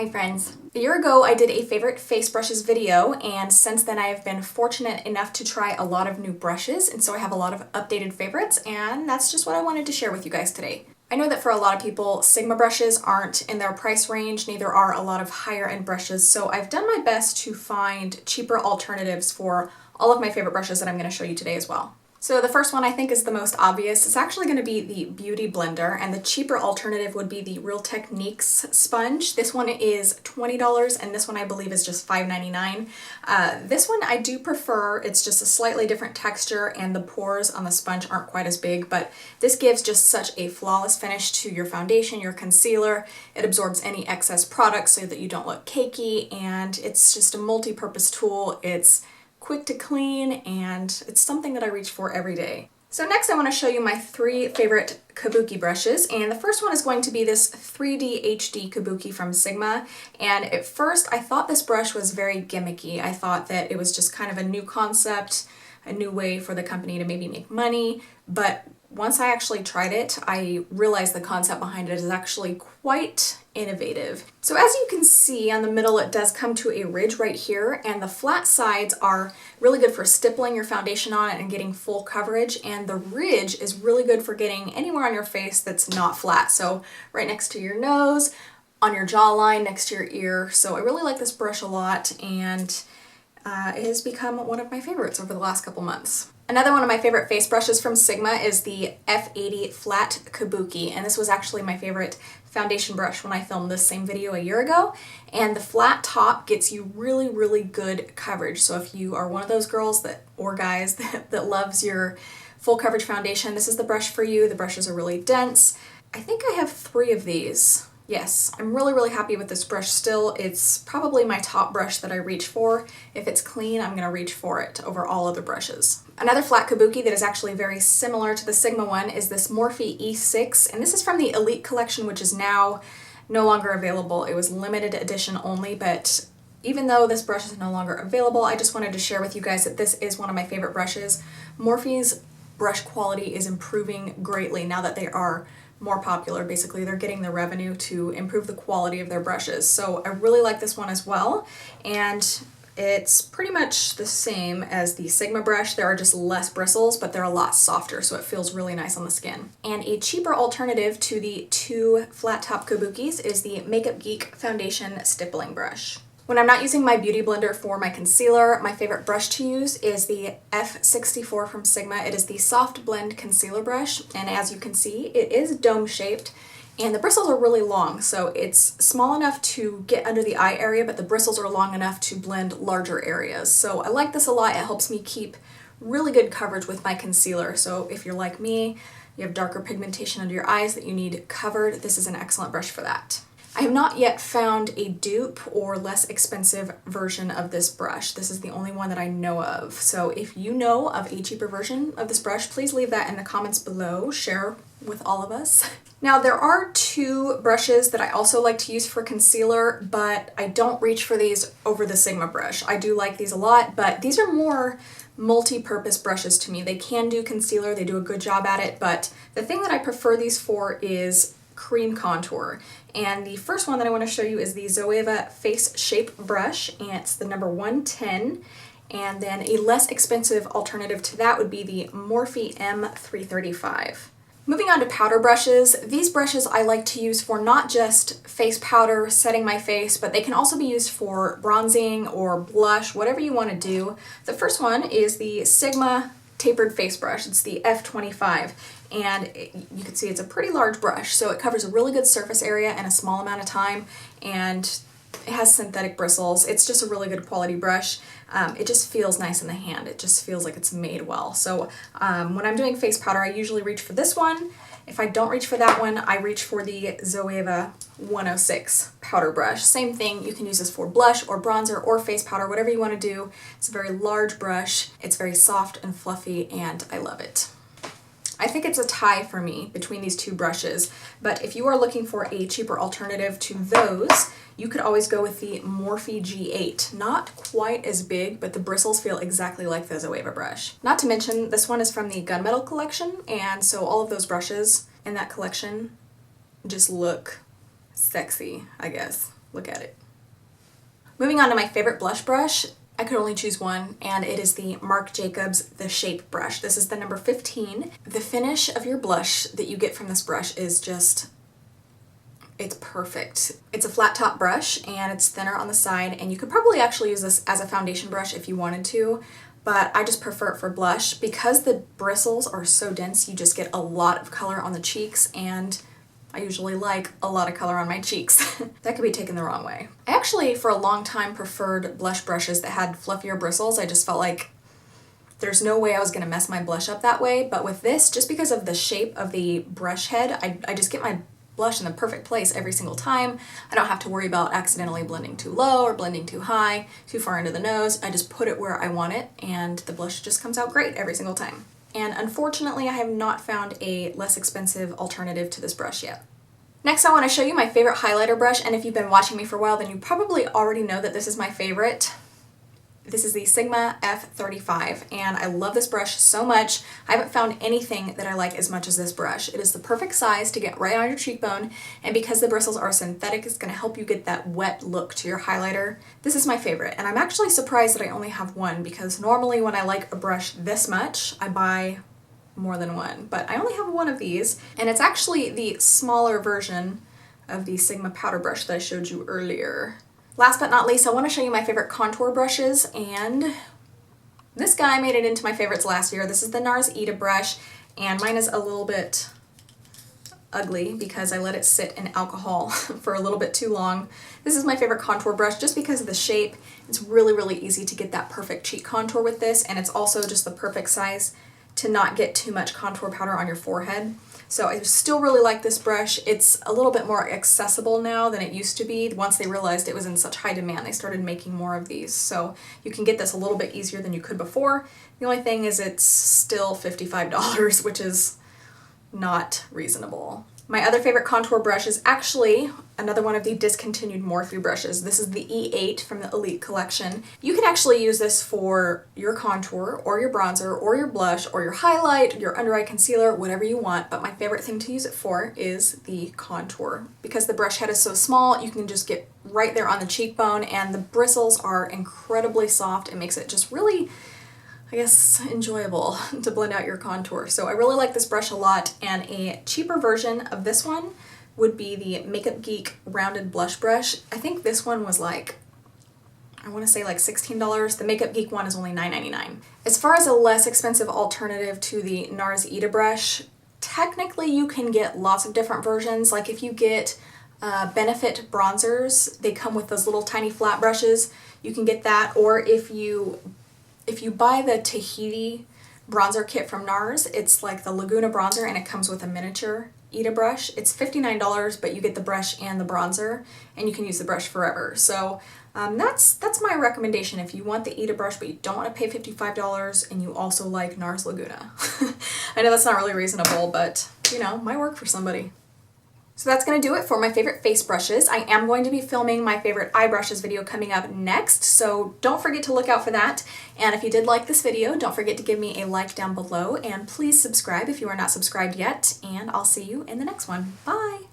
Hi friends. A year ago I did a favorite face brushes video, and since then I have been fortunate enough to try a lot of new brushes, and so I have a lot of updated favorites, and that's just what I wanted to share with you guys today. I know that for a lot of people, Sigma brushes aren't in their price range, neither are a lot of higher end brushes, so I've done my best to find cheaper alternatives for all of my favorite brushes that I'm going to show you today as well. So the first one I think is the most obvious. It's actually going to be the Beauty Blender, and the cheaper alternative would be the Real Techniques sponge. This one is $20 and this one I believe is just $5.99. This one I do prefer. It's just a slightly different texture and the pores on the sponge aren't quite as big, but this gives just such a flawless finish to your foundation, your concealer. It absorbs any excess product so that you don't look cakey, and it's just a multi-purpose tool. It's quick to clean, and it's something that I reach for every day. So next I want to show you my three favorite Kabuki brushes, and the first one is going to be this 3D HD Kabuki from Sigma. And at first I thought this brush was very gimmicky. I thought that it was just kind of a new concept, a new way for the company to maybe make money, but once I actually tried it, I realized the concept behind it is actually quite innovative. So as you can see on the middle, it does come to a ridge right here, and the flat sides are really good for stippling your foundation on it and getting full coverage, and the ridge is really good for getting anywhere on your face that's not flat. So right next to your nose, on your jawline, next to your ear. So I really like this brush a lot, and it has become one of my favorites over the last couple months. Another one of my favorite face brushes from Sigma is the F80 Flat Kabuki, and this was actually my favorite foundation brush when I filmed this same video a year ago, and the flat top gets you really good coverage. So if you are one of those girls or guys that loves your full coverage foundation, this is the brush for you. The brushes are really dense. I think I have 3 of these. Yes, I'm really happy with this brush still. It's probably my top brush that I reach for. If it's clean, I'm going to reach for it over all other brushes. Another flat Kabuki that is actually very similar to the Sigma one is this Morphe E6, and this is from the Elite collection, which is now no longer available. It was limited edition only, but even though this brush is no longer available, I just wanted to share with you guys that this is one of my favorite brushes. Morphe's brush quality is improving greatly now that they are more popular. Basically, they're getting the revenue to improve the quality of their brushes. So I really like this one as well, and it's pretty much the same as the Sigma brush. There are just less bristles, but they're a lot softer, so it feels really nice on the skin. And a cheaper alternative to the 2 flat top Kabukis is the Makeup Geek Foundation Stippling Brush. When I'm not using my Beauty Blender for my concealer, my favorite brush to use is the F64 from Sigma. It is the Soft Blend Concealer Brush, and as you can see, it is dome-shaped, and the bristles are really long, so it's small enough to get under the eye area, but the bristles are long enough to blend larger areas. So I like this a lot. It helps me keep really good coverage with my concealer. So if you're like me, you have darker pigmentation under your eyes that you need covered, this is an excellent brush for that. I have not yet found a dupe or less expensive version of this brush. This is the only one that I know of. So if you know of a cheaper version of this brush, please leave that in the comments below. Share with all of us. Now there are 2 brushes that I also like to use for concealer, but I don't reach for these over the Sigma brush. I do like these a lot, but these are more multi-purpose brushes to me. They can do concealer, they do a good job at it, but the thing that I prefer these for is cream contour. And the first one that I want to show you is the Zoeva Face Shape Brush, and it's the number 110. And then a less expensive alternative to that would be the Morphe M335. Moving on to powder brushes, these brushes I like to use for not just face powder, setting my face, but they can also be used for bronzing or blush, whatever you want to do. The first one is the Sigma Tapered Face Brush. It's the F25, and you can see it's a pretty large brush, so it covers a really good surface area in a small amount of time, and it has synthetic bristles. It's just a really good quality brush. It just feels nice in the hand. It just feels like it's made well. So when I'm doing face powder, I usually reach for this one. If I don't reach for that one, I reach for the Zoeva 106 powder brush. Same thing, you can use this for blush or bronzer or face powder, whatever you want to do. It's a very large brush. It's very soft and fluffy, and I love it. I think it's a tie for me between these 2 brushes, but if you are looking for a cheaper alternative to those, you could always go with the Morphe G8. Not quite as big, but the bristles feel exactly like the Zoeva brush. Not to mention, this one is from the Gunmetal collection, and so all of those brushes in that collection just look sexy, I guess. Look at it. Moving on to my favorite blush brush, I could only choose one, and it is the Marc Jacobs The Shape brush. This is the number 15. The finish of your blush that you get from this brush is just, it's perfect. It's a flat top brush and it's thinner on the side, and you could probably actually use this as a foundation brush if you wanted to, but I just prefer it for blush. Because the bristles are so dense, you just get a lot of color on the cheeks, and I usually like a lot of color on my cheeks. That could be taken the wrong way. I actually, for a long time, preferred blush brushes that had fluffier bristles. I just felt like there's no way I was gonna mess my blush up that way, but with this, just because of the shape of the brush head, I just get my blush in the perfect place every single time. I don't have to worry about accidentally blending too low or blending too high, too far into the nose. I just put it where I want it, and the blush just comes out great every single time. And unfortunately, I have not found a less expensive alternative to this brush yet. Next, I want to show you my favorite highlighter brush, and if you've been watching me for a while, then you probably already know that this is my favorite. This is the Sigma F35, and I love this brush so much. I haven't found anything that I like as much as this brush. It is the perfect size to get right on your cheekbone, and because the bristles are synthetic, it's going to help you get that wet look to your highlighter. This is my favorite, and I'm actually surprised that I only have one, because normally when I like a brush this much, I buy more than one, but I only have one of these, and it's actually the smaller version of the Sigma powder brush that I showed you earlier. Last but not least, I want to show you my favorite contour brushes, and this guy made it into my favorites last year. This is the NARS Ita brush, and mine is a little bit ugly because I let it sit in alcohol for a little bit too long. This is my favorite contour brush just because of the shape. It's really, really easy to get that perfect cheek contour with this, and it's also just the perfect size to not get too much contour powder on your forehead. So I still really like this brush. It's a little bit more accessible now than it used to be. Once they realized it was in such high demand, they started making more of these. So you can get this a little bit easier than you could before. The only thing is it's still $55, which is not reasonable. My other favorite contour brush is actually another one of the discontinued Morphe brushes. This is the E8 from the Elite collection. You can actually use this for your contour or your bronzer or your blush or your highlight, your under eye concealer, whatever you want, but my favorite thing to use it for is the contour. Because the brush head is so small, you can just get right there on the cheekbone, and the bristles are incredibly soft. It makes it just really, I guess, enjoyable to blend out your contour. So I really like this brush a lot, and a cheaper version of this one would be the Makeup Geek rounded blush brush. I think this one was like, I want to say like $16. The Makeup Geek one is only $9.99. As far as a less expensive alternative to the NARS Ita brush, technically you can get lots of different versions. Like if you get Benefit bronzers, they come with those little tiny flat brushes. You can get that, or if you buy the Tahiti bronzer kit from NARS, it's like the Laguna bronzer, and it comes with a miniature Ita brush. It's $59, but you get the brush and the bronzer, and you can use the brush forever. So that's my recommendation if you want the Ita brush, but you don't want to pay $55, and you also like NARS Laguna. I know that's not really reasonable, but you know, might work for somebody. So that's going to do it for my favorite face brushes. I am going to be filming my favorite eye brushes video coming up next, so don't forget to look out for that. And if you did like this video, don't forget to give me a like down below, and please subscribe if you are not subscribed yet, and I'll see you in the next one. Bye!